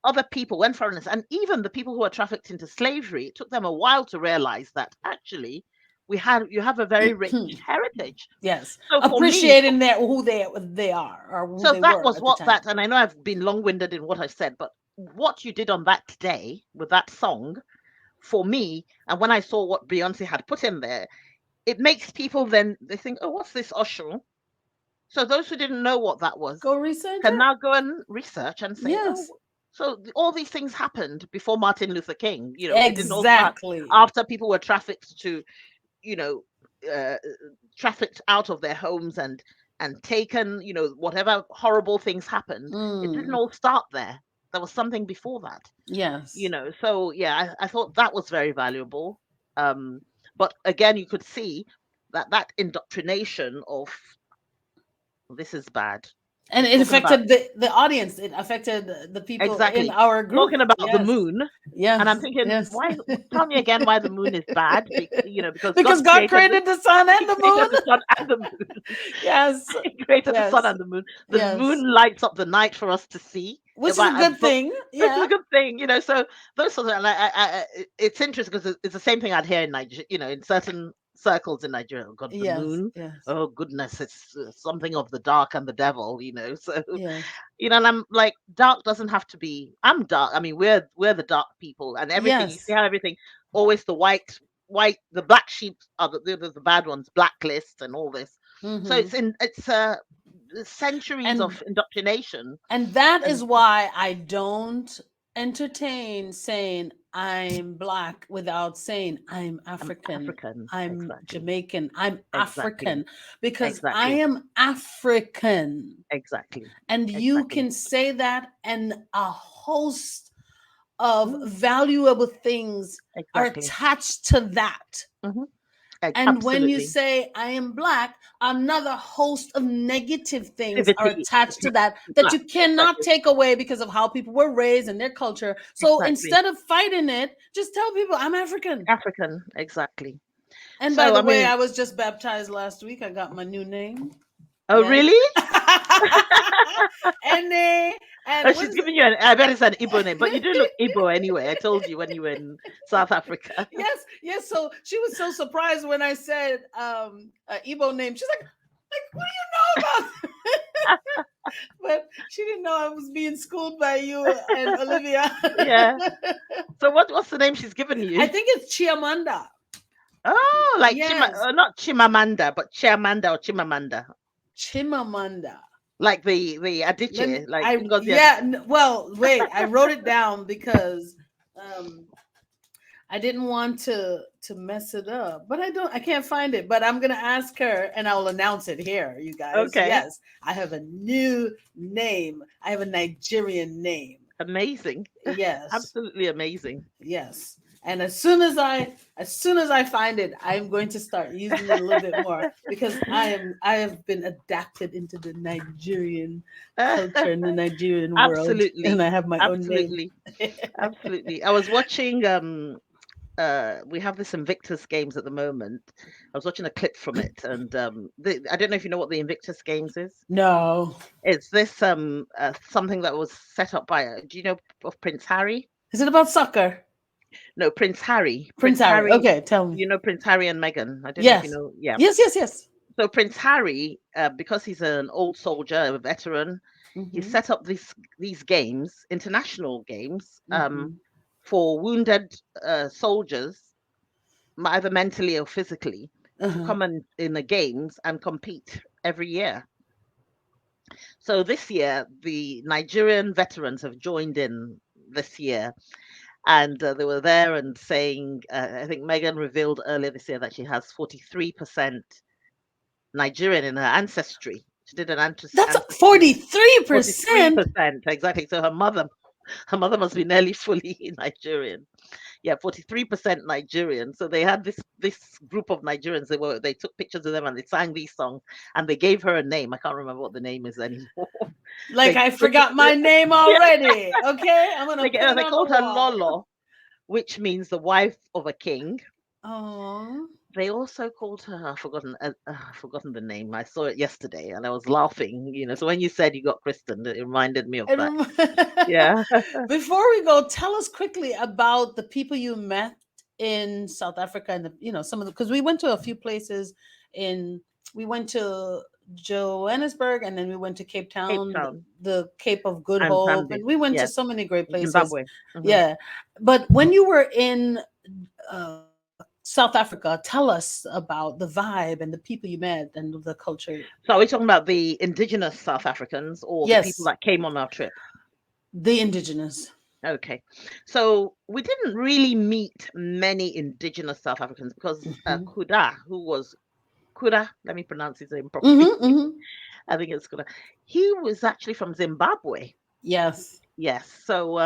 when foreigners, and even the people who were trafficked into slavery, it took them a while to realize that actually you have a very rich heritage. Yes. So for me, Appreciating who they are or who so they that were was at the what time. and I know I've been long-winded in what I've said, but what you did on that day with that song, for me, and when I saw what Beyonce had put in there, it makes people then they think, oh, what's this Osho? So those who didn't know what that was Go research can it. now go and research and say, oh, Yes. so all these things happened before Martin Luther King. It didn't all start Exactly. after people were trafficked to, you know, uh, trafficked out of their homes and taken, whatever horrible things happened. It didn't Mm. all start there. There was something before that. Yes. So yeah, I thought that was very valuable. But again, you could see that indoctrination of this is bad. And it Talking about affected the audience. It affected the people in exactly our group. talking about the Yes. moon, and I'm Yes. thinking, Yes. why? Tell me again why the moon is bad? Because Because God God created created the sun and He the created the moon. sun and the moon. Yes. He created the sun Yes. and the moon. The Yes. moon lights up the night for us to see. Which is a good thing. Which is Yeah. a good thing. So those sorts of, and it's interesting because it's the same thing I'd hear in Nigeria, in certain circles in Nigeria. Oh God, the Yes. moon. Yes. Oh goodness, it's something of the dark and the devil. So Yes. and I'm like, dark doesn't have to be. I'm dark. I mean, we're the dark people, and everything. You see Yes. how everything always the the black sheep are the bad ones, blacklist and all this. So Mm-hmm. it's centuries And of indoctrination. that And is why I don't entertain saying I'm black without saying I'm I'm African, African. I'm Exactly. Jamaican, I'm Exactly. African, because I Exactly. am African. Exactly. And you Exactly. can say that, and a host of Mm, valuable things are exactly. attached to that. Hmm. And when you Absolutely. say I am black, another host of negative things are Activity. attached to that Black. you cannot Exactly. take away because of how people were raised and their culture. So Exactly. instead of fighting it, just tell people I'm African. African. Exactly. And by So the I way, mean, I was just baptized last week. I got my new name. Oh, Yes. really? and Oh, and what she's is giving you I bet it's an Igbo name, but you do look Igbo anyway. I told you when you were in South Africa. yes, yes. So she was so surprised when I said Igbo name. She's like, what do you know about? But she didn't know I was being schooled by you and Olivia. Yeah. So what's the name she's given I you? think it's Chiamanda. Oh, like Yes, not Chimamanda, but Chiamanda or Chimamanda. Chimamanda. Like the Let me. Adichie, like Ngozi Yeah. Adichie. Well, wait. I wrote it down because um, I didn't want to mess it up, but I can't find it. But I'm gonna ask her, and I'll announce it here, you guys. Okay. Yes, I have a new name. I have a Nigerian name. Amazing. Yes, Absolutely amazing. yes. And as soon as I find it, I'm going to start using it a little bit more because I have been adapted into the Nigerian culture and the Nigerian world, and Absolutely. I have my own name. Absolutely. Absolutely. I was watching we have this Invictus Games at the moment. I was watching a clip from it, and I don't know if you know what the Invictus Games is. No, It's this something that was set up by do you know of Prince Harry? is it about soccer? No, Prince Harry. Prince Harry. Okay, tell me. You know Prince Harry and Meghan. I don't know if you Yes, know. Yeah. yes, yes, yes. So Prince Harry, because he's an old soldier, a veteran, he Mm-hmm. set up these games, international games, Mm-hmm. for wounded soldiers, either mentally or physically, to Uh-huh. come in the games and compete every year. So this year, the Nigerian veterans have joined in this year, and they were there and saying, I think Megan revealed earlier this year that she has 43% Nigerian in her ancestry. She did an That's ancestry 43%. 43%, exactly. So her mother must be nearly fully Nigerian. Yeah, 43% Nigerian. So they had this group of Nigerians. They took pictures of them and they sang these songs and they gave her a name. I can't remember what the name is anymore. Like they I they, forgot my name yeah, already. Okay, I'm gonna put it they on the called her wall. Lolo, which means the wife of a king. Oh, They also called her, I've forgotten the name. I saw it yesterday and I was laughing. So when you said you got christened, it reminded me of that. Yeah. Before we go, tell us quickly about the people you met in South Africa and some of the because we went to a few places in we went to Johannesburg and then we went to Cape Cape Town, Town the Cape of Good and Hope, Zambia. and we went to Yes, so many great places. Zimbabwe. Hmm. Yeah, but when you were in South Africa, tell us about the vibe and the people you met and the culture. So are we talking about the indigenous South Africans or the people Yes, that came on our trip? the indigenous. Okay. So we didn't really meet many indigenous South Africans because Hmm. Kuda, let me pronounce his name properly. Hmm. Hmm. I think it's Kuda. He was actually from Zimbabwe. Yes. Yes. So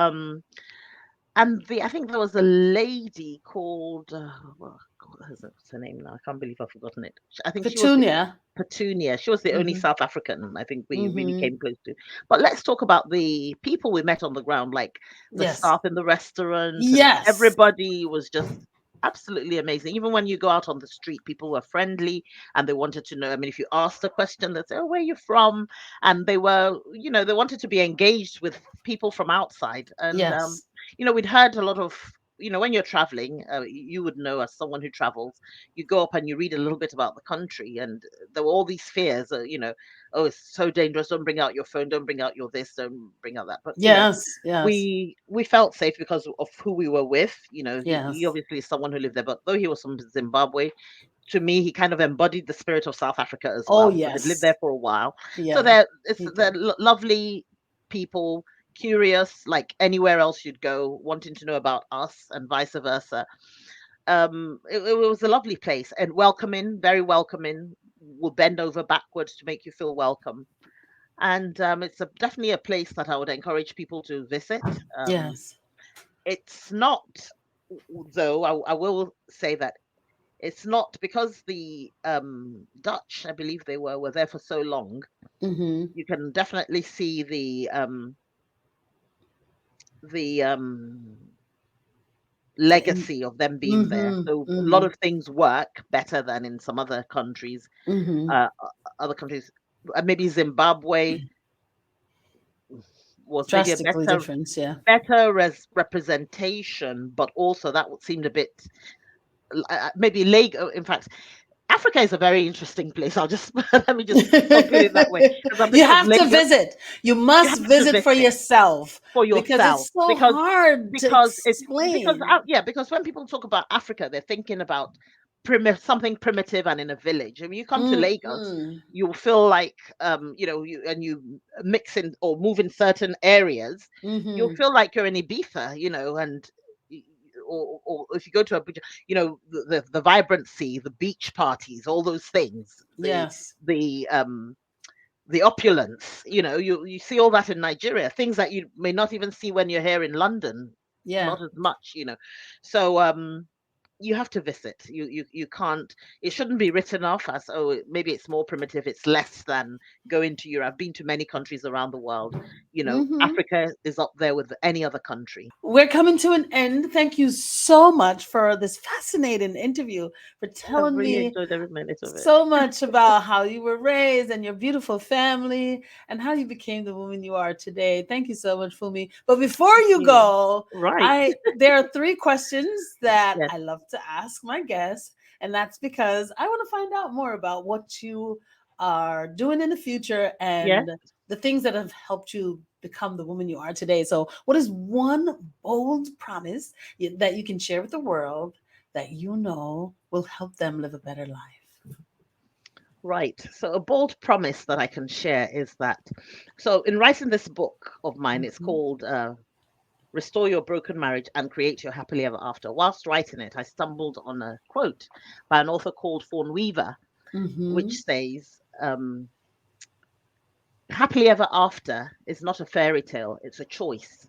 and I think there was a lady called well, God, what's her name now? I can't believe I've forgotten it. I think she was Petunia. Petunia. She was the only Hmm. South African I think we really Hmm. came close to. But let's talk about the people we met on the ground, like the Yes. staff in the restaurant, and Yes. everybody was just absolutely amazing. Even when you go out on the street, people were friendly and they wanted to know. I mean, if you asked a question, they'd say, "Oh, where are you from?" And they were, they wanted to be engaged with people from outside. And Yes. we'd heard a lot of when you're traveling, you would know as someone who travels, you go up and you read a little bit about the country, and there were all these fears, oh, it's so dangerous, don't bring out your phone, don't bring out your this, don't bring out that. But Yes. Yes. we felt safe because of who we were with. He Yes. obviously is someone who lived there, but though he was from Zimbabwe, to me he kind of embodied the spirit of South Africa as Oh, well, because he'd lived yes. there for a while. So Yeah. they're He did. lovely people, curious, like anywhere else you'd go, wanting to know about us and vice versa. It was a lovely place and welcoming, very welcoming, will bend over backwards to make you feel welcome. And it's definitely a place that I would encourage people to visit. Yes. It's not, though, I will say that it's not because the Dutch, I believe were there for so long. Mm-hmm. You can definitely see the legacy of them being there. Mm-hmm. So a lot Mm-hmm. of things work better than in some other countries. Mm-hmm. Uh, other countries. maybe Zimbabwe was maybe a Drastically different, yeah. better representation, but also that seemed a bit maybe Lagos. In fact, Africa is a very interesting place. I'll just let me just put it that way, You because have to Lagos, visit. You you must have to visit for visit yourself for because yourself, it's so hard to because explain. yeah, because when people talk about Africa, they're thinking about something primitive and in a village. I mean, you come to Lagos, Mm-mm. you'll feel like you mix in or move in certain areas, you'll Mm-hmm. feel like you're in Ibiza, and y- or if you go to Abuja, the vibrancy, the beach parties, all those things, Yes. the the opulence, you see all that in Nigeria, things that you may not even see when you're here in London, Yeah. not as much. So you have to visit. You can't. It shouldn't be written off as, oh, maybe it's more primitive, it's less than going to Europe. I've been to many countries around the world. Mm-hmm. Africa is up there with any other country. We're coming to an end. Thank you so much for this fascinating interview, for I've telling really me enjoyed every minute of it. so much about how you were raised and your beautiful family and how you became the woman you are today. Thank you so much, Funmi. But before Thank you you. go, Right. there are 3 questions that Yes. I love to ask my guests, and that's because I want to find out more about what you are doing in the future Yes. and the things that have helped you become the woman you are today. So, what is one bold promise that you can share with the world that you know will help them live a better life? Right. So a bold promise that I can share is that, so in writing this book of mine, it's Mhm. called Restore Your Broken Marriage and Create Your Happily Ever After. Whilst writing it, I stumbled on a quote by an author called Fawn Weaver, which Mhm. says, happily ever after is not a fairy tale, it's a choice.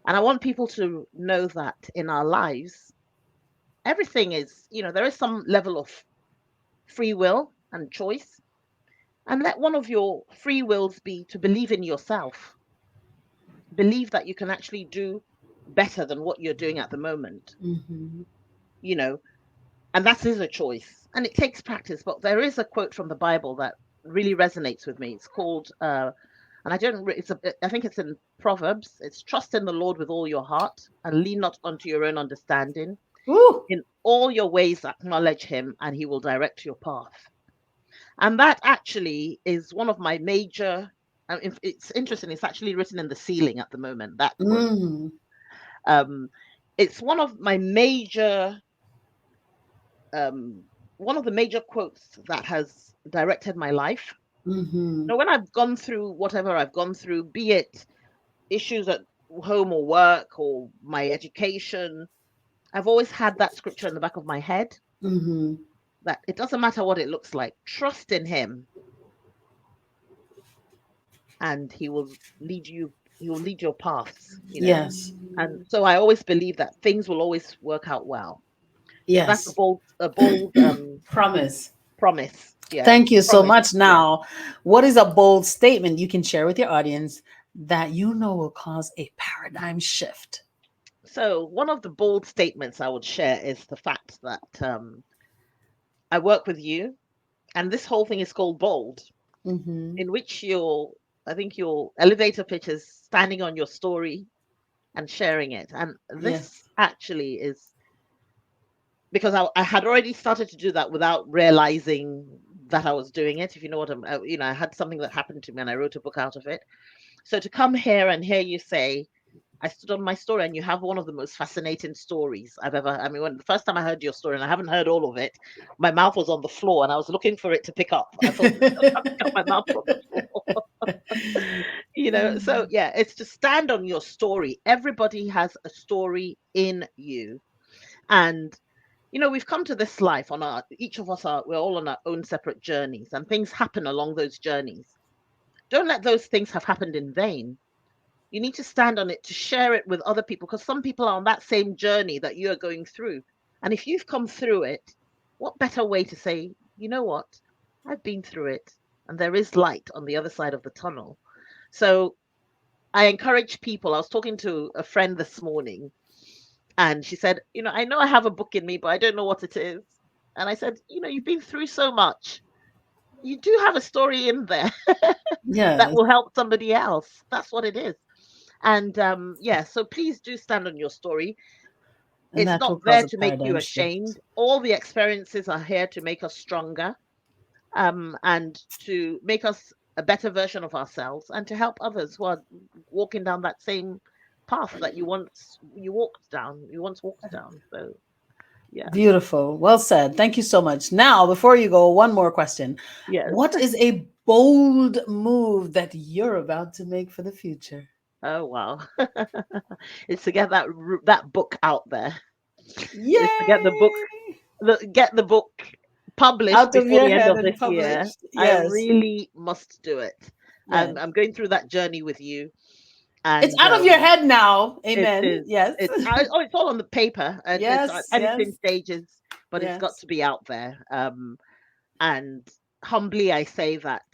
And I want people to know that in our lives, everything is, there is some level of free will and choice. And let one of your free wills be to believe in yourself, believe that you can actually do better than what you're doing at the moment, Mhm. you know, and that is a choice. And it takes practice. But there is a quote from the Bible that really resonates with me. It's called, and I don't, I think it's in Proverbs. It's trust in the Lord with all your heart and lean not unto your own understanding. Woo. In all your ways, acknowledge him and he will direct your path. And that actually is one of my major. It's interesting. It's actually written in the ceiling at the moment. That quote. Mm. Um, it's um, one of the major quotes that has directed my life. Mhm. Now, when I've gone through whatever I've gone through, be it issues at home or work or my education, I've always had that scripture in the back of my head Mhm. that it doesn't matter what it looks like. Trust in Him, and He will lead your paths. Yes. And so I always believe that things will always work out well. So that's Yes. a bold Promise. promise. Yeah, Thank you so promise. much. Yeah. Now, what is a bold statement you can share with your audience that you know will cause a paradigm shift? So one of the bold statements I would share is the fact that I work with you, and this whole thing is called bold, Mhm. in which I think your elevator pitch is standing on your story and sharing it. And Yes. this actually is because I had already started to do that without realizing that I was doing it. If you know what I had something that happened to me and I wrote a book out of it. So to come here and hear you say, I stood on my story, and you have one of the most fascinating stories I've ever. I mean, when the first time I heard your story, and I haven't heard all of it, my mouth was on the floor, and I was looking for it to pick up. I thought I pick up my mouth from the floor. So yeah, it's to stand on your story. Everybody has a story in you, and we've come to this life on our. Each of us we're all on our own separate journeys, and things happen along those journeys. Don't let those things have happened in vain. You need to stand on it to share it with other people, because some people are on that same journey that you are going through. And if you've come through it, what better way to say, you know what? I've been through it and there is light on the other side of the tunnel. So I encourage people. I was talking to a friend this morning and she said, I know I have a book in me, but I don't know what it is. And I said, you've been through so much. you do have a story in there that Yes, will help somebody else. That's what it is. And yeah, so please do stand on your story. and It's that not will cause there a to make you paradigm shift. ashamed. All the experiences are here to make us stronger, and to make us a better version of ourselves, and to help others who are walking down that same path that you once walked down. So yeah, Beautiful. Well said. Thank you so much. Now, before you go, one more question. yes. What is a bold move that you're about to make for the future? Oh wow, it's to get that book out there. It's to Yay! get the book published Out of before your the end head of and this year. published. I Yes. really must do it. Yes. I'm going through that journey with you, It's and out of your head now. it Amen. is. Yes. It's all on the paper. Yes. And it's Yes. in stages, but it's got Yes. to be out there. And humbly, I say that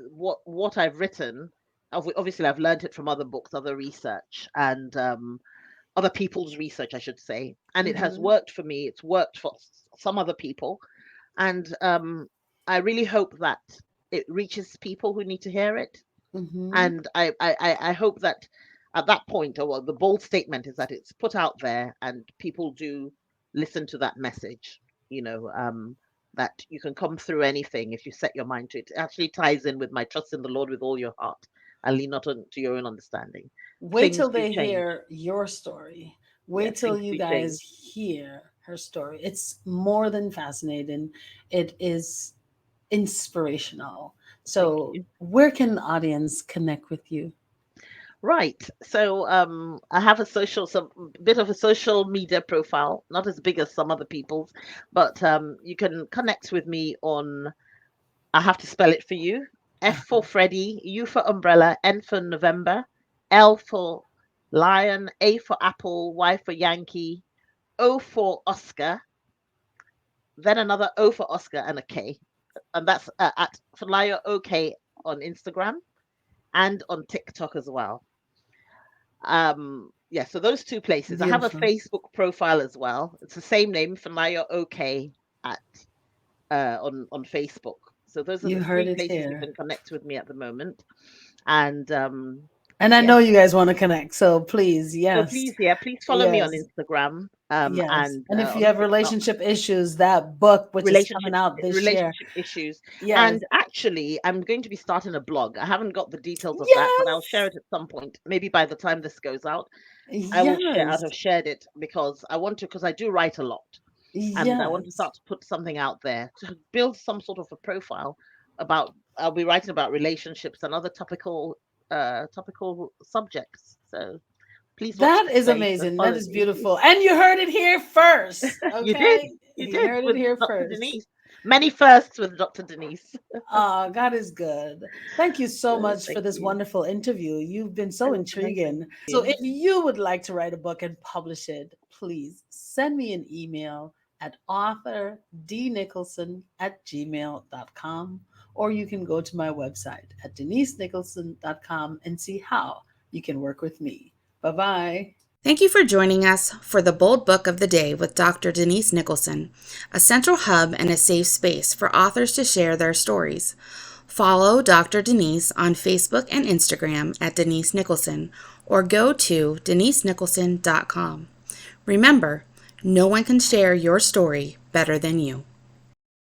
what I've written, obviously, I've learned it from other books, other research, and other people's research, I should say, and it has Mm-hmm. worked for me. It's worked for some other people, and I really hope that it reaches people who need to hear it. Mm-hmm. And I hope that at that point, or well, the bold statement is that it's put out there and people do listen to that message. You know, that you can come through anything if you set your mind to it. It actually ties in with my trust in the Lord with all your heart and lean not to your own understanding. Wait Things till do they change. hear your story. Wait Yes, till things you do change. guys hear her story. It's more than fascinating. It is inspirational. Thank So, you. where can the audience connect with you? Right. So I have some bit of a social media profile, not as big as some other people's, but you can connect with me on, I have to spell it for you. F for Freddy, U for umbrella, N for November, L for lion, A for apple, Y for Yankee, O for Oscar, then another O for Oscar and a K. And that's at Funmi OK on Instagram and on TikTok as well. Yeah, so those two places. I have a Beautiful. Facebook profile as well. It's the same name, Funmi OK at on Facebook. So those are You the heard three it places you here. can connect with me at the moment. And And I yeah, know you guys want to connect. So, please, so yes. please, yeah, please follow me on Yes. Instagram, Yes. and And if you on have TikTok. relationship issues, that book, which is coming Relationships, out this year. relationship issues. Yes. And actually, I'm going to be starting a blog. I haven't got the details of that, but I'll share Yes. it at some point. Maybe by the time this goes out, I will share. I'd Yes. have shared it because I want to, because I do write a lot, and I want to Yes. start to put something out there to build some sort of a profile about. I'll be writing about relationships and other topical subjects. So please watch That the is space and amazing. That follow is me. beautiful. And you heard it here first. You did, Okay. you You did heard it with here Dr. first. Denise. Many firsts with Dr. Denise. Oh, God is good. Thank you so much for Thank this you. wonderful interview. You've been It so was amazing. intriguing. So, if you would like to write a book and publish it, please send me an email at authordnicholson@gmail.com, or you can go to my website at denisenicholson.com and see how you can work with me. Bye bye. Thank you for joining us for the Bold Book of the Day with Dr. Denise Nicholson, a central hub and a safe space for authors to share their stories. Follow Dr. Denise on Facebook and Instagram at Denise Nicholson, or go to denisenicholson.com. Remember, no one can share your story better than you.